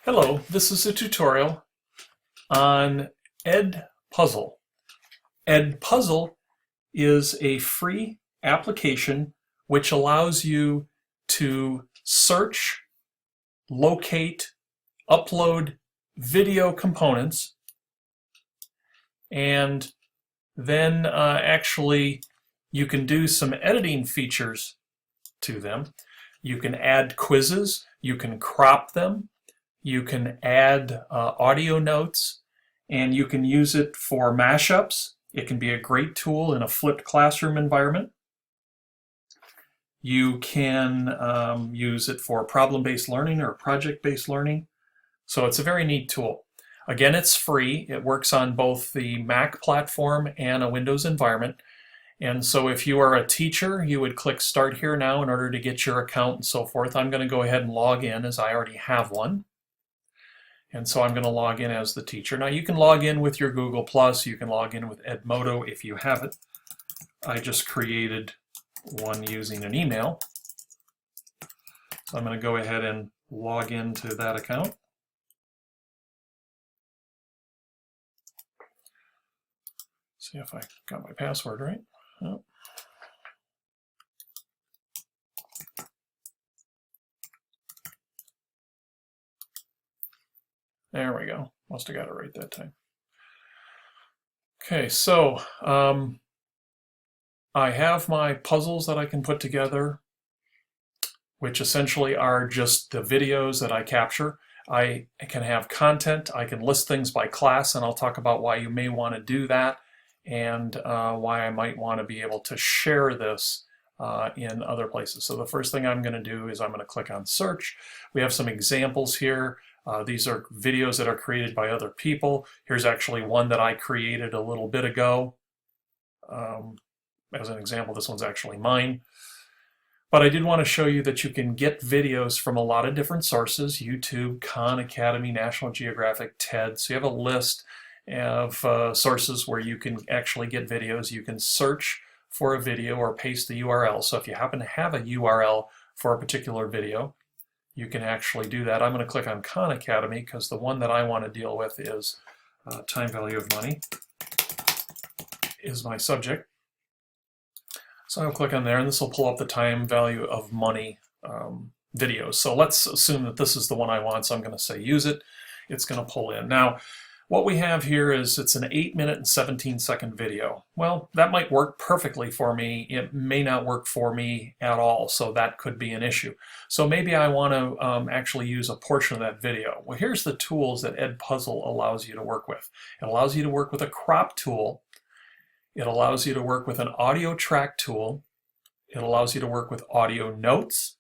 Hello, this is a tutorial on EdPuzzle. EdPuzzle is a free application which allows you to search, locate, upload video components, and then actually you can do some editing features to them. You can add quizzes, you can crop them, you can add audio notes, and you can use it for mashups. It can be a great tool in a flipped classroom environment. You can use it for problem-based learning or project-based learning. So it's a very neat tool. Again, it's free. It works on both the Mac platform and a Windows environment. And so if you are a teacher, you would click Start Here Now in order to get your account and so forth. I'm going to go ahead and log in as I already have one. And so I'm going to log in as the teacher. Now you can log in with your Google+, you can log in with Edmodo if you have it. I just created one using an email. So I'm going to go ahead and log into that account. See if I got my password right. Oh. There we go. Must have got it right that time. Okay, so I have my puzzles that I can put together, which essentially are just the videos that I capture. I can have content. I can list things by class, and I'll talk about why you may want to do that and why I might want to be able to share this in other places. So the first thing I'm going to do is I'm going to click on search. We have some examples here. These are videos that are created by other people. Here's actually one that I created a little bit ago. As an example, this one's actually mine. But I did want to show you that you can get videos from a lot of different sources: YouTube, Khan Academy, National Geographic, TED. So you have a list of sources where you can actually get videos. You can search for a video or paste the URL. So if you happen to have a URL for a particular video, you can actually do that. I'm going to click on Khan Academy because the one that I want to deal with is time value of money is my subject. So I'll click on there, and this will pull up the time value of money videos. So let's assume that this is the one I want, so I'm going to say use it. It's going to pull in. Now, what we have here is it's an 8-minute and 17-second video. Well, that might work perfectly for me. It may not work for me at all, so that could be an issue. So maybe I want to actually use a portion of that video. Well, here's the tools that EdPuzzle allows you to work with. It allows you to work with a crop tool. It allows you to work with an audio track tool. It allows you to work with audio notes.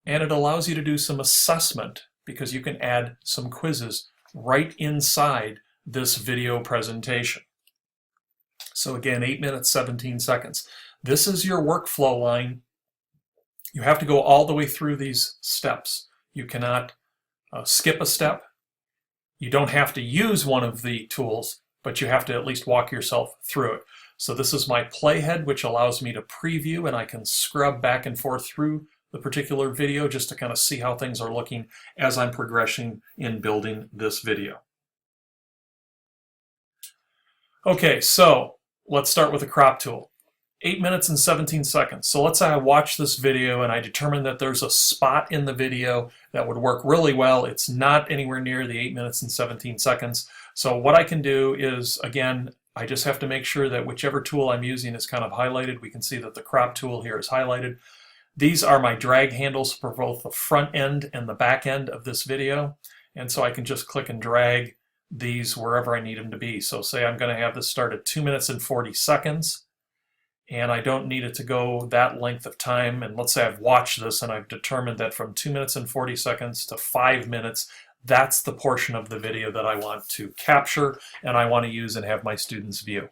And it allows you to do some assessment because you can add some quizzes right inside this video presentation. So again, 8 minutes, 17 seconds. This is your workflow line. You have to go all the way through these steps. You cannot skip a step. You don't have to use one of the tools, but you have to at least walk yourself through it. So this is my playhead, which allows me to preview, and I can scrub back and forth through the particular video just to kind of see how things are looking as I'm progressing in building this video. Okay, so let's start with the crop tool. 8 minutes and 17 seconds. So let's say I watch this video and I determine that there's a spot in the video that would work really well. It's not anywhere near the 8 minutes and 17 seconds. So what I can do is, again, I just have to make sure that whichever tool I'm using is kind of highlighted. We can see that the crop tool here is highlighted. These are my drag handles for both the front end and the back end of this video. And so I can just click and drag these wherever I need them to be. So say I'm going to have this start at 2 minutes and 40 seconds. And I don't need it to go that length of time. And let's say I've watched this and I've determined that from 2 minutes and 40 seconds to 5 minutes, that's the portion of the video that I want to capture and I want to use and have my students view.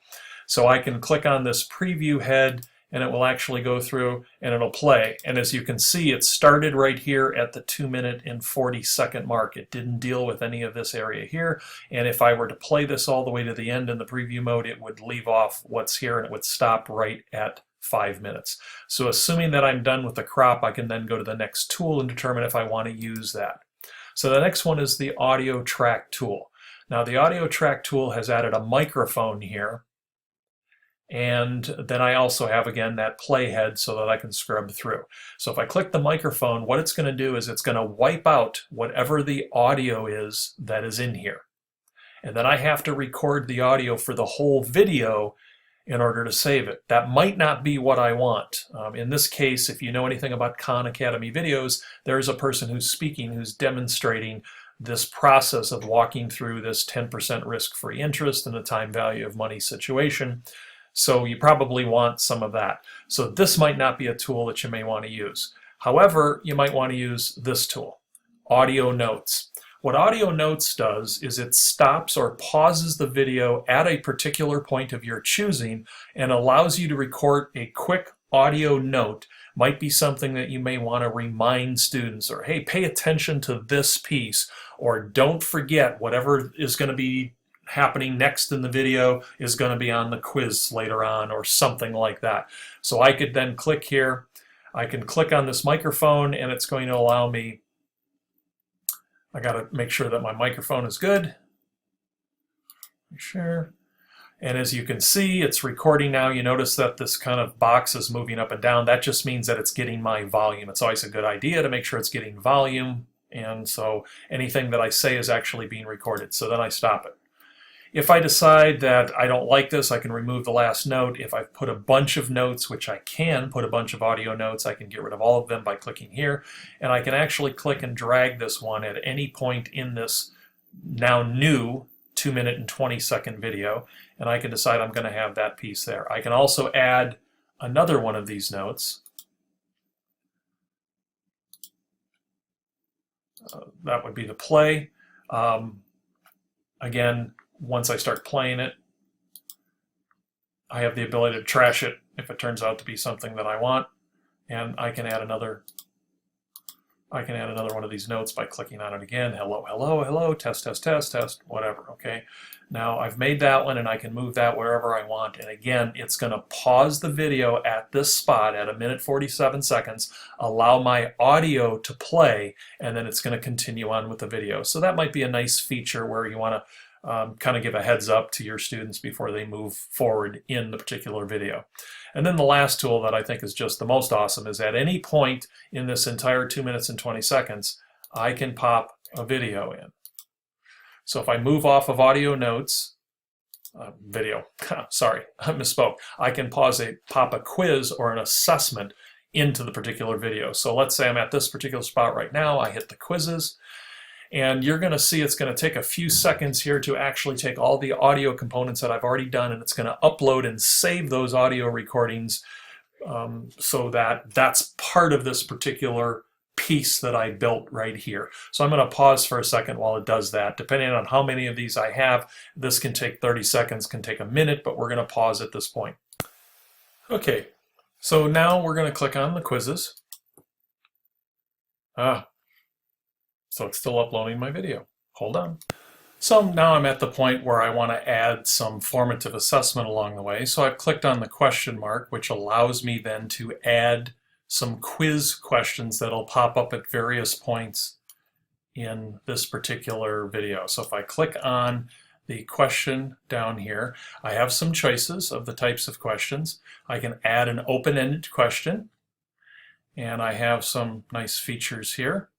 So I can click on this preview head and it will actually go through and it'll play. And as you can see, it started right here at the 2 minute and 40 second mark. It didn't deal with any of this area here. And if I were to play this all the way to the end in the preview mode, it would leave off what's here and it would stop right at 5 minutes. So assuming that I'm done with the crop, I can then go to the next tool and determine if I want to use that. So the next one is the audio track tool. Now the audio track tool has added a microphone here. And then I also have, again, that playhead so that I can scrub through. So if I click the microphone, what it's going to do is it's going to wipe out whatever the audio is that is in here. And then I have to record the audio for the whole video in order to save it. That might not be what I want. In this case, if you know anything about Khan Academy videos, there's a person who's speaking who's demonstrating this process of walking through this 10% risk-free interest and a time value of money situation. So you probably want some of that. So this might not be a tool that you may want to use. However, you might want to use this tool, Audio Notes. What Audio Notes does is it stops or pauses the video at a particular point of your choosing and allows you to record a quick audio note. Might be something that you may want to remind students, or hey, pay attention to this piece, or don't forget whatever is going to be happening next in the video is going to be on the quiz later on, or something like that. So I could then click here, I can click on this microphone, and it's going to allow me, I got to make sure that my microphone is good. Sure. And as you can see, it's recording now. You notice that this kind of box is moving up and down. That just means that it's getting my volume. It's always a good idea to make sure it's getting volume, and so anything that I say is actually being recorded. So then I stop it. If I decide that I don't like this, I can remove the last note. If I've put a bunch of notes, which I can put a bunch of audio notes, I can get rid of all of them by clicking here. And I can actually click and drag this one at any point in this now new 2-minute and 20-second video. And I can decide I'm going to have that piece there. I can also add another one of these notes. That would be the play. Again, once I start playing it, I have the ability to trash it if it turns out to be something that I want, and I can add another one of these notes by clicking on it again. Hello, hello, hello, test, test, test, test, whatever, okay? Now I've made that one, and I can move that wherever I want, and again, it's going to pause the video at this spot at 1:47, allow my audio to play, and then it's going to continue on with the video. So that might be a nice feature where you want to kind of give a heads up to your students before they move forward in the particular video. And then the last tool that I think is just the most awesome is at any point in this entire 2 minutes and 20 seconds, I can pop a video in. So if I move off of audio notes, sorry, I misspoke. I can pop a quiz or an assessment into the particular video. So let's say I'm at this particular spot right now, I hit the quizzes, and you're going to see it's going to take a few seconds here to actually take all the audio components that I've already done, and it's going to upload and save those audio recordings so that that's part of this particular piece that I built right here. So I'm going to pause for a second while it does that. Depending on how many of these I have, this can take 30 seconds, can take a minute, but we're going to pause at this point. Okay, so now we're going to click on the quizzes. So it's still uploading my video. Hold on. So now I'm at the point where I want to add some formative assessment along the way. So I've clicked on the question mark, which allows me then to add some quiz questions that'll pop up at various points in this particular video. So if I click on the question down here, I have some choices of the types of questions. I can add an open-ended question, and I have some nice features here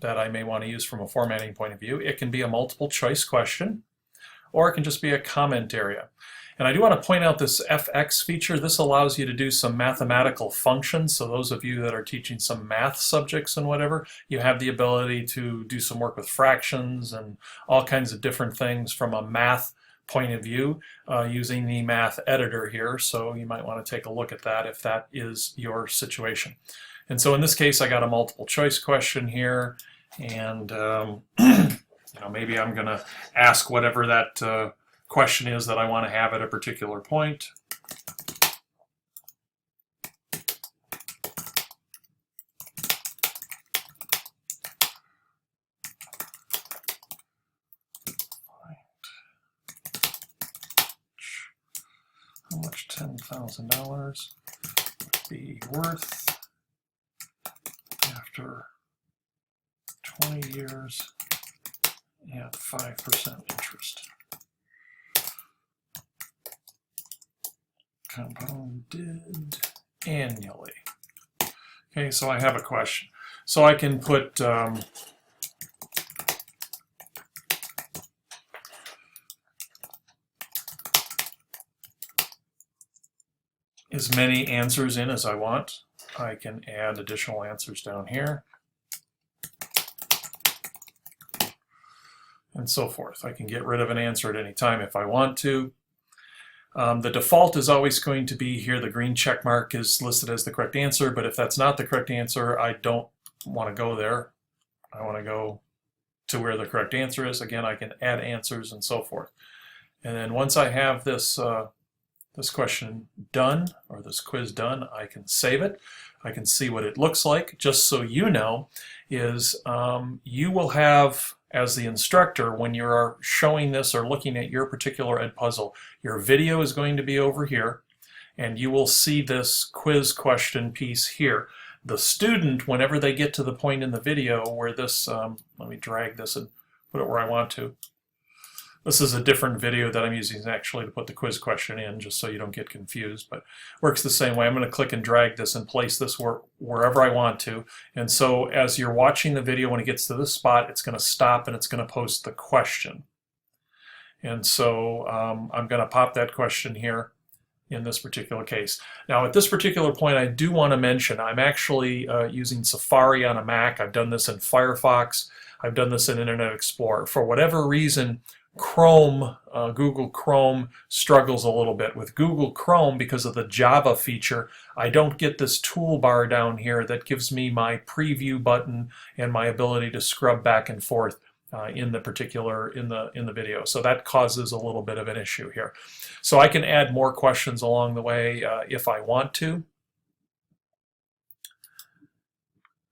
that I may want to use from a formatting point of view. It can be a multiple choice question, or it can just be a comment area. And I do want to point out this FX feature. This allows you to do some mathematical functions. So those of you that are teaching some math subjects and whatever, you have the ability to do some work with fractions and all kinds of different things from a math point of view using the math editor here. So you might want to take a look at that if that is your situation. And so in this case, I got a multiple choice question here, and maybe I'm going to ask whatever that question is that I want to have at a particular point. How much $10,000 would be worth after 20 years at 5% interest. Compounded annually. Okay, so I have a question. So I can put as many answers in as I want. I can add additional answers down here, and so forth. I can get rid of an answer at any time if I want to. The default is always going to be here. The green check mark is listed as the correct answer, but if that's not the correct answer, I don't want to go there. I want to go to where the correct answer is. Again, I can add answers and so forth. And then once I have this this question done, or this quiz done, I can save it. I can see what it looks like. Just so you know, is you will have, as the instructor, when you are showing this or looking at your particular EdPuzzle, your video is going to be over here, and you will see this quiz question piece here. The student, whenever they get to the point in the video where this, let me drag this and put it where I want to. This is a different video that I'm using actually to put the quiz question in, just so you don't get confused, but works the same way. I'm going to click and drag this and place this wherever I want to. And so as you're watching the video, when it gets to this spot, it's going to stop and it's going to post the question. And so I'm going to pop that question here in this particular case. Now at this particular point, I do want to mention I'm actually using Safari on a Mac. I've done this in Firefox. I've done this in Internet Explorer. For whatever reason, Chrome, Google Chrome struggles a little bit. With Google Chrome, because of the Java feature, I don't get this toolbar down here that gives me my preview button and my ability to scrub back and forth in the video. So that causes a little bit of an issue here. So I can add more questions along the way if I want to.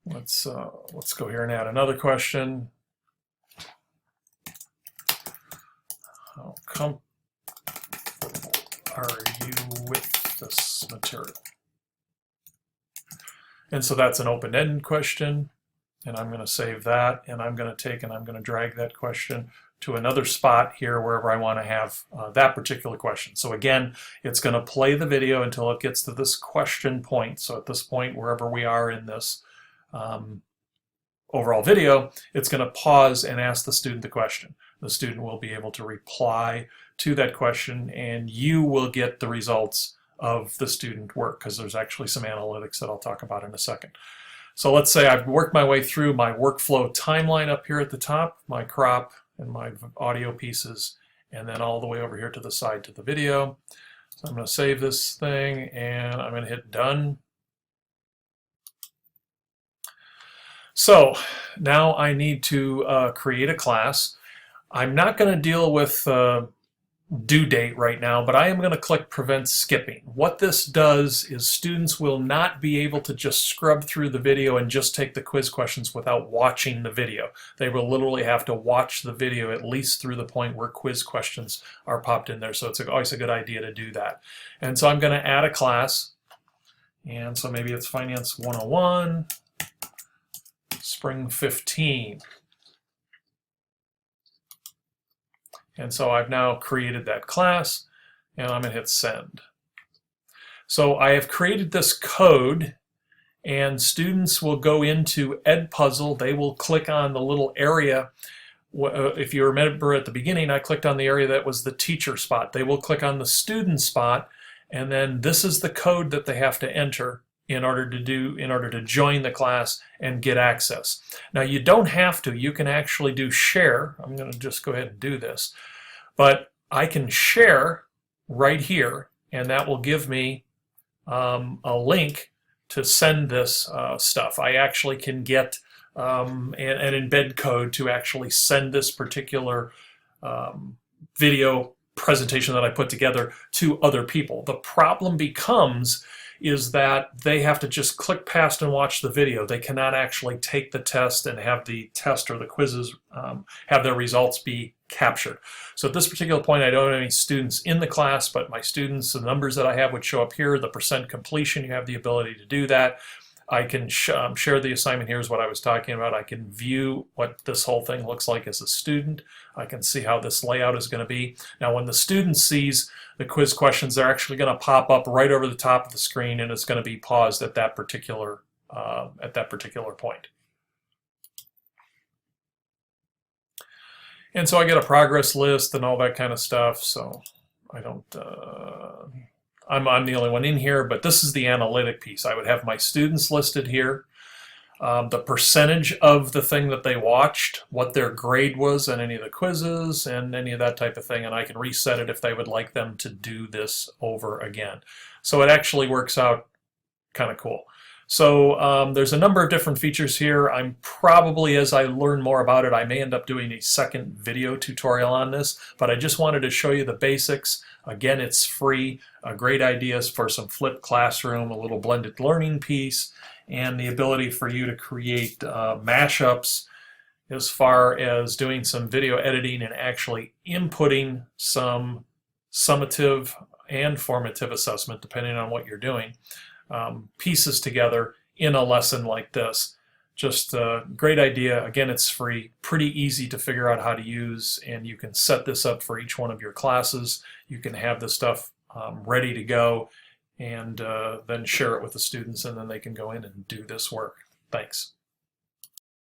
Let's go here and add another question. How comfortable are you with this material? And so that's an open-ended question, and I'm going to save that, and I'm going to take and I'm going to drag that question to another spot here wherever I want to have that particular question. So again, it's going to play the video until it gets to this question point. So at this point, wherever we are in this overall video, it's going to pause and ask the student the question. The student will be able to reply to that question, and you will get the results of the student work, because there's actually some analytics that I'll talk about in a second. So let's say I've worked my way through my workflow timeline up here at the top, my crop and my audio pieces, and then all the way over here to the side to the video. So I'm going to save this thing, and I'm going to hit done. So now I need to create a class. I'm not going to deal with due date right now, but I am going to click prevent skipping. What this does is students will not be able to just scrub through the video and just take the quiz questions without watching the video. They will literally have to watch the video at least through the point where quiz questions are popped in there. So it's always a good idea to do that. And so I'm going to add a class. And so maybe it's Finance 101, Spring 15. And so I've now created that class, and I'm going to hit send. So I have created this code, and students will go into EdPuzzle. They will click on the little area. If you remember at the beginning, I clicked on the area that was the teacher spot. They will click on the student spot, and then this is the code that they have to enter in order to join the class and get access. Now you don't have to. You can actually do share. I'm going to just go ahead and do this. But I can share right here, and that will give me a link to send this stuff. I actually can get an embed code to actually send this particular video presentation that I put together to other people. The problem becomes is that they have to just click past and watch the video. They cannot actually take the test and have the test or the quizzes have their results be captured. So at this particular point, I don't have any students in the class, but my students, the numbers that I have would show up here, the percent completion, you have the ability to do that. I can share the assignment. Here's what I was talking about. I can view what this whole thing looks like as a student. I can see how this layout is going to be. Now, when the student sees the quiz questions, they're actually going to pop up right over the top of the screen, and it's going to be paused at that particular point. And so I get a progress list and all that kind of stuff. So I don't. I'm the only one in here, but this is the analytic piece. I would have my students listed here, the percentage of the thing that they watched, what their grade was on any of the quizzes, and any of that type of thing, and I can reset it if they would like them to do this over again. So it actually works out kind of cool. So there's a number of different features here. I'm probably, as I learn more about it, I may end up doing a second video tutorial on this, but I just wanted to show you the basics. Again, it's free. Great ideas for some flipped classroom, a little blended learning piece, and the ability for you to create mashups as far as doing some video editing and actually inputting some summative and formative assessment, depending on what you're doing, pieces together in a lesson like this. Just a great idea. Again, it's free, pretty easy to figure out how to use, and you can set this up for each one of your classes. You can have the stuff ready to go and then share it with the students, and then they can go in and do this work. Thanks.